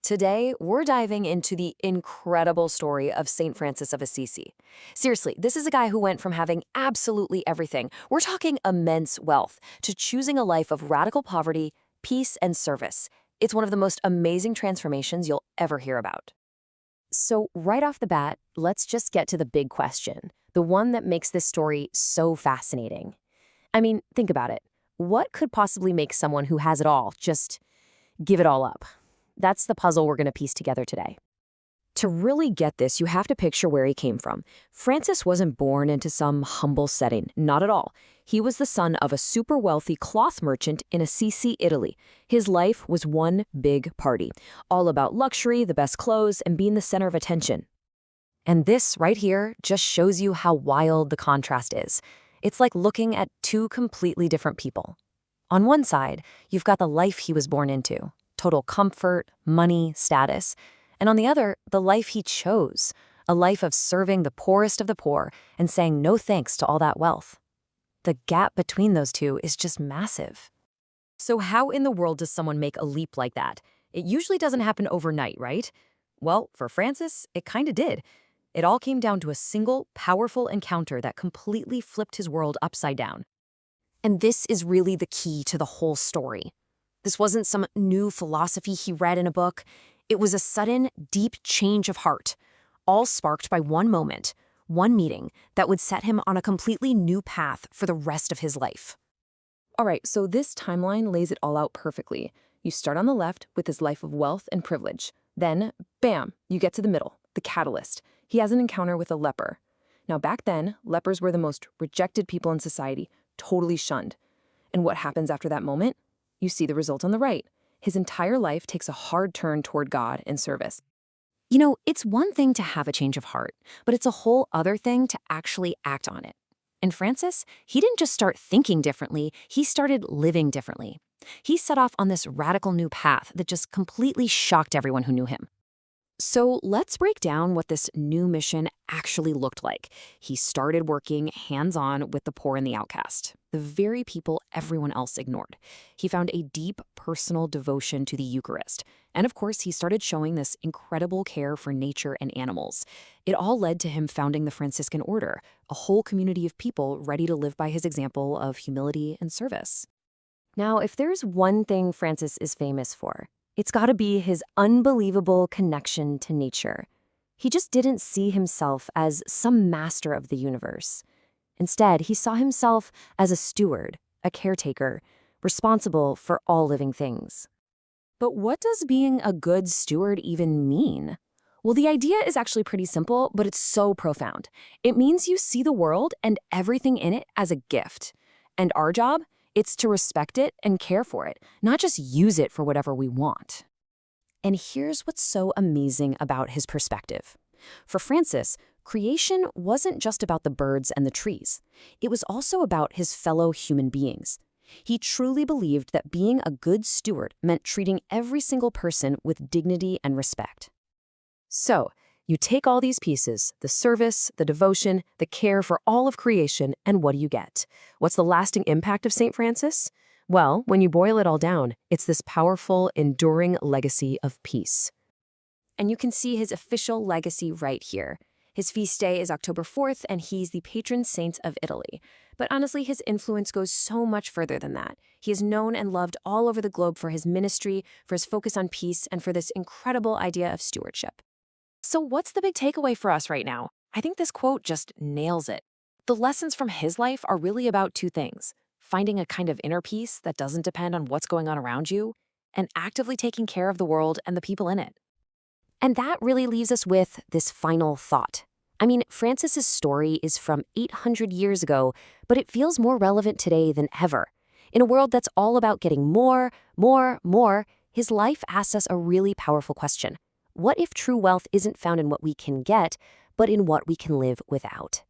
Today, we're diving into the incredible story of St. Francis of Assisi. Seriously, this is a guy who went from having absolutely everything, we're talking immense wealth, to choosing a life of radical poverty, peace, and service. It's one of the most amazing transformations you'll ever hear about. So, right off the bat, let's just get to the big question, the one that makes this story so fascinating. I mean, think about it. What could possibly make someone who has it all just give it all up? That's the puzzle we're going to piece together today. To really get this, you have to picture where he came from. Francis wasn't born into some humble setting, not at all. He was the son of a super wealthy cloth merchant in Assisi, Italy. His life was one big party, all about luxury, the best clothes, and being the center of attention. And this right here just shows you how wild the contrast is. It's like looking at two completely different people. On one side, you've got the life he was born into. Total comfort, money, status. And on the other, the life he chose, a life of serving the poorest of the poor and saying no thanks to all that wealth. The gap between those two is just massive. So how in the world does someone make a leap like that? It usually doesn't happen overnight, right? Well, for Francis, it kind of did. It all came down to a single, powerful encounter that completely flipped his world upside down. And this is really the key to the whole story. This wasn't some new philosophy he read in a book. It was a sudden, deep change of heart, all sparked by one moment, one meeting that would set him on a completely new path for the rest of his life. All right, so this timeline lays it all out perfectly. You start on the left with his life of wealth and privilege. Then, bam, you get to the middle, the catalyst. He has an encounter with a leper. Now, back then, lepers were the most rejected people in society, totally shunned. And what happens after that moment? You see the result on the right. His entire life takes a hard turn toward God and service. You know, it's one thing to have a change of heart, but it's a whole other thing to actually act on it. And Francis, he didn't just start thinking differently, he started living differently. He set off on this radical new path that just completely shocked everyone who knew him. So let's break down what this new mission actually looked like. He started working hands-on with the poor and the outcast, the very people everyone else ignored. He found a deep personal devotion to the Eucharist. And of course, he started showing this incredible care for nature and animals. It all led to him founding the Franciscan Order, a whole community of people ready to live by his example of humility and service. Now, if there's one thing Francis is famous for, it's got to be his unbelievable connection to nature. He just didn't see himself as some master of the universe. Instead, he saw himself as a steward, a caretaker, responsible for all living things. But what does being a good steward even mean? Well, the idea is actually pretty simple, but it's so profound. It means you see the world and everything in it as a gift. And our job? It's to respect it and care for it, not just use it for whatever we want. And here's what's so amazing about his perspective. For Francis, creation wasn't just about the birds and the trees. It was also about his fellow human beings. He truly believed that being a good steward meant treating every single person with dignity and respect. So, you take all these pieces, the service, the devotion, the care for all of creation, and what do you get? What's the lasting impact of St. Francis? Well, when you boil it all down, it's this powerful, enduring legacy of peace. And you can see his official legacy right here. His feast day is October 4th, and he's the patron saint of Italy. But honestly, his influence goes so much further than that. He is known and loved all over the globe for his ministry, for his focus on peace, and for this incredible idea of stewardship. So what's the big takeaway for us right now? I think this quote just nails it. The lessons from his life are really about two things: finding a kind of inner peace that doesn't depend on what's going on around you, and actively taking care of the world and the people in it. And that really leaves us with this final thought. I mean, Francis's story is from 800 years ago, but it feels more relevant today than ever. In a world that's all about getting more, his life asks us a really powerful question. What if true wealth isn't found in what we can get, but in what we can live without?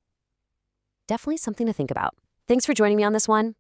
Definitely something to think about. Thanks for joining me on this one.